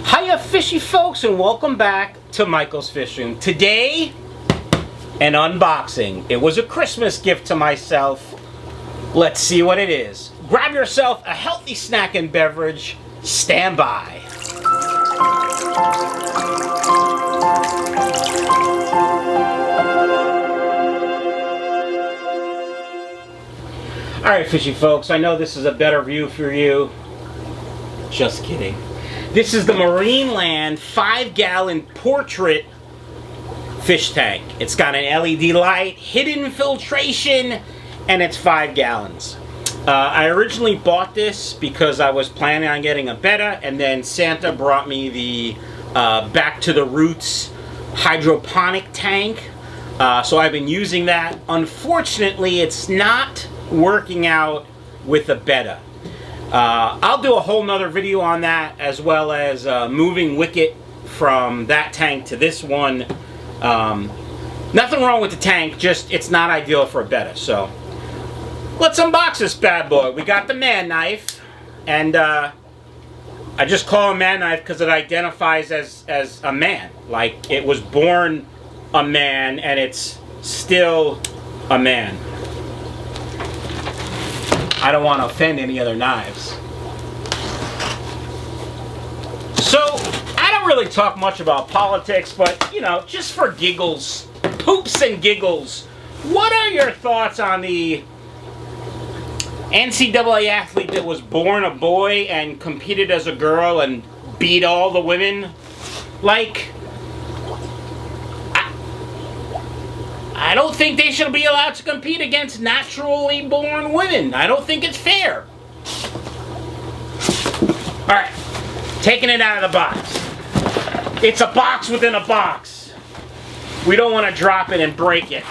Hiya fishy folks, and welcome back to Michael's Fish Room. Today, an unboxing. It was a Christmas gift to myself. Let's see what it is. Grab yourself a healthy snack and beverage. Stand by. Alright fishy folks, I know this is a better view for you. Just kidding. This is the Marineland 5-gallon portrait fish tank. It's got an LED light, hidden filtration, and it's 5 gallons. I originally bought this because I was planning on getting a Betta, and then Santa brought me the Back to the Roots hydroponic tank. So I've been using that. Unfortunately, it's not working out with a Betta. I'll do a whole nother video on that, as well as moving wicket from that tank to this one. Nothing wrong with the tank, just it's not ideal for a Betta. So let's unbox this bad boy. We got the man knife, and I just call it man knife because it identifies as a man. Like it was born a man and it's still a man. I don't want to offend any other knives. So, I don't really talk much about politics, but, you know, just for giggles, poops and giggles, what are your thoughts on the NCAA athlete that was born a boy and competed as a girl and beat all the women? Like, I don't think they should be allowed to compete against naturally born women. I don't think it's fair. Alright, taking it out of the box. It's a box within a box. We don't want to drop it and break it.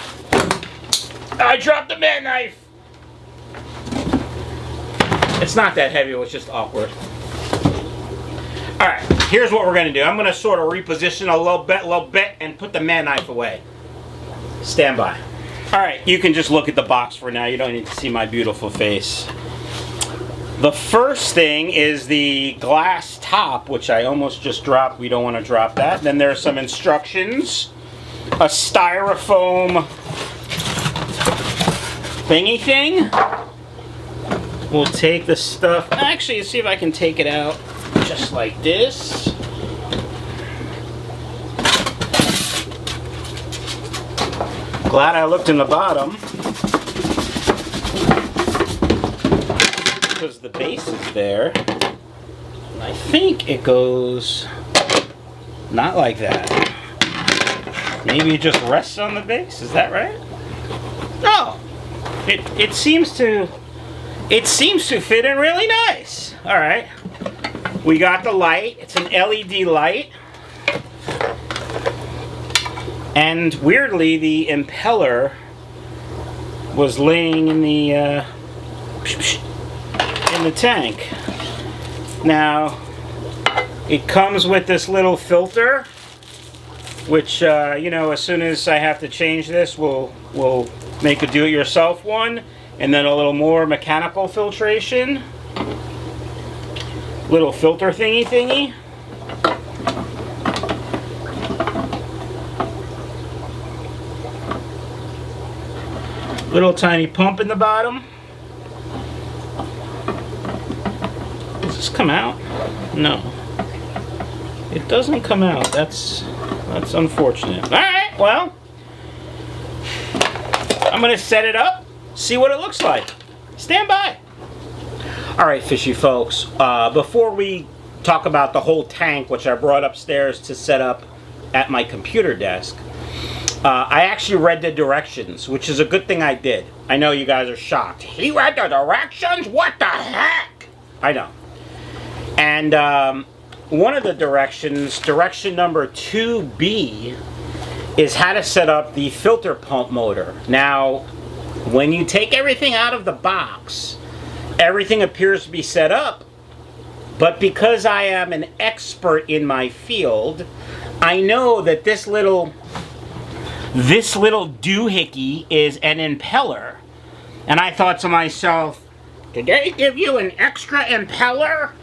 I dropped the man knife. It's not that heavy, it was just awkward. Alright, here's what we're going to do. I'm going to sort of reposition a little bit, and put the man knife away. Stand by. Alright, you can just look at the box for now. You don't need to see my beautiful face. The first thing is the glass top, which I almost just dropped. We don't want to drop that. Then there are some instructions. A styrofoam thingy thing. We'll take the stuff. Actually, see if I can take it out just like this. Glad I looked in the bottom, because the base is there. And I think it goes not like that. Maybe it just rests on the base. Is that right? No. It seems to fit in really nice. All right. We got the light. It's an LED light. And weirdly, the impeller was laying in the tank. Now, it comes with this little filter, which you know, as soon as I have to change this, we'll make a do-it-yourself one, and then a little more mechanical filtration, little filter thingy. Little tiny pump in the bottom. Does this come out? No. It doesn't come out. That's unfortunate. Alright, well, I'm going to set it up, see what it looks like. Stand by. Alright, fishy folks, before we talk about the whole tank, which I brought upstairs to set up at my computer desk, I actually read the directions, which is a good thing I did. I know you guys are shocked. He read the directions? What the heck? I know. And one of the directions, direction number 2B, is how to set up the filter pump motor. Now, when you take everything out of the box, everything appears to be set up, but because I am an expert in my field, I know that this little doohickey is an impeller. And I thought to myself, did they give you an extra impeller?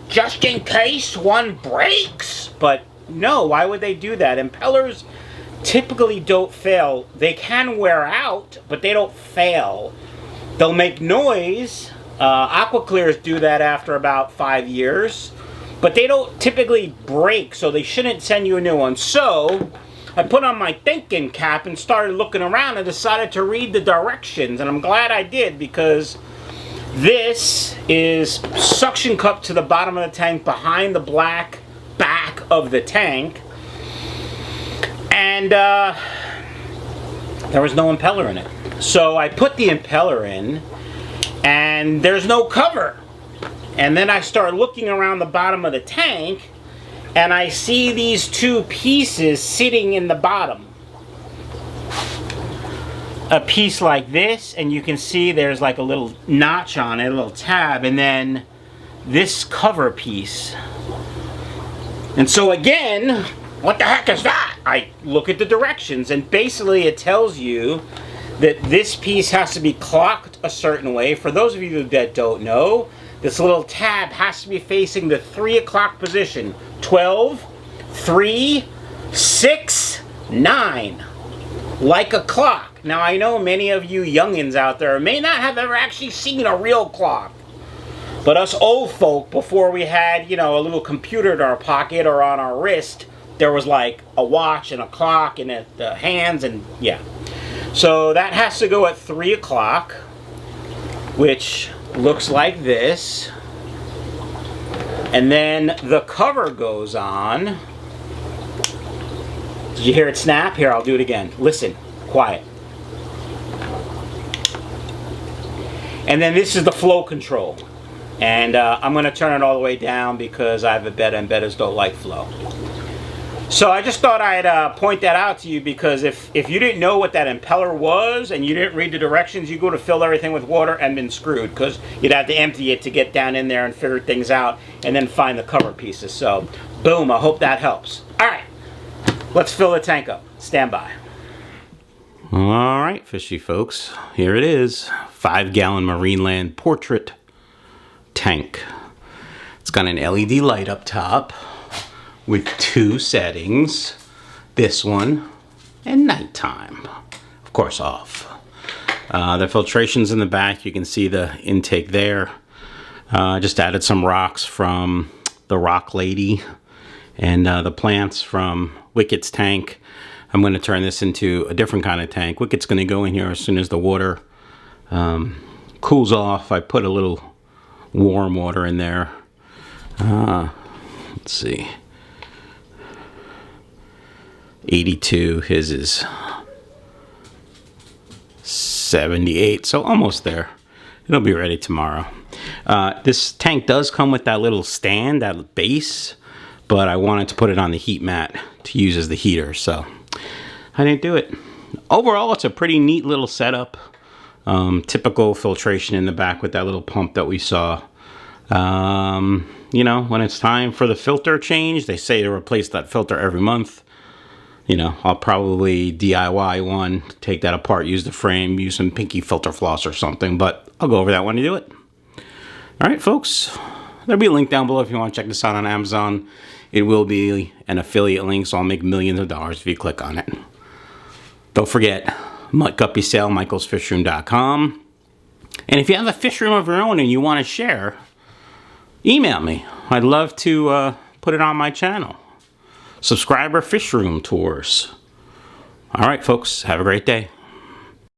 just in case one breaks. But no, why would they do that? Impellers typically don't fail. They can wear out, but they don't fail. They'll make noise. Aqua Clears do that after about 5 years, but they don't typically break, so they shouldn't send you a new one. So I put on my thinking cap and started looking around and decided to read the directions, and I'm glad I did, because this is suction cup to the bottom of the tank behind the black back of the tank, and there was no impeller in it. So I put the impeller in, and there's no cover. And then I start looking around the bottom of the tank, and I see these two pieces sitting in the bottom. A piece like this, and you can see there's like a little notch on it, a little tab, and then this cover piece. And so again, what the heck is that? I look at the directions, and basically it tells you that this piece has to be clocked a certain way. For those of you that don't know, this little tab has to be facing the 3 o'clock position. 12, 3, 6, 9. Like a clock. Now I know many of you youngins out there may not have ever actually seen a real clock. But us old folk, before we had, you know, a little computer in our pocket or on our wrist, there was like a watch and a clock and the hands, and yeah. So that has to go at 3 o'clock, which looks like this. And then the cover goes on. Did you hear it snap? Here, I'll do it again. Listen, quiet. And then this is the flow control. And I'm going to turn it all the way down because I have a betta, and bettas don't like flow. So I just thought I'd point that out to you, because if you didn't know what that impeller was and you didn't read the directions, you go to fill everything with water and been screwed, because you'd have to empty it to get down in there and figure things out and then find the cover pieces. So boom, I hope that helps. All right, let's fill the tank up. Stand by. All right, fishy folks, here it is. 5-gallon Marineland portrait tank. It's got an LED light up top with 2 settings, this one and nighttime, of course off. The filtration's in the back. You can see the intake there. Just added some rocks from the Rock Lady and the plants from Wicket's tank. I'm going to turn this into a different kind of tank. Wicket's going to go in here as soon as the water cools off. I put a little warm water in there. Let's see. 82, his is 78, so almost there. It'll be ready tomorrow. This tank does come with that little stand, that base, but I wanted to put it on the heat mat to use as the heater, so I didn't do it. Overall, it's a pretty neat little setup. Typical filtration in the back with that little pump that we saw. You know, when it's time for the filter change, they say to replace that filter every month. You know, I'll probably DIY one, take that apart, use the frame, use some pinky filter floss or something, but I'll go over that when I do it. All right, folks, there'll be a link down below if you want to check this out on Amazon. It will be an affiliate link, so I'll make millions of dollars if you click on it. Don't forget, Mutt Guppy Sale, michaelsfishroom.com. And if you have a fish room of your own and you want to share, email me. I'd love to put it on my channel. Subscriber fish room tours. All right, folks, have a great day.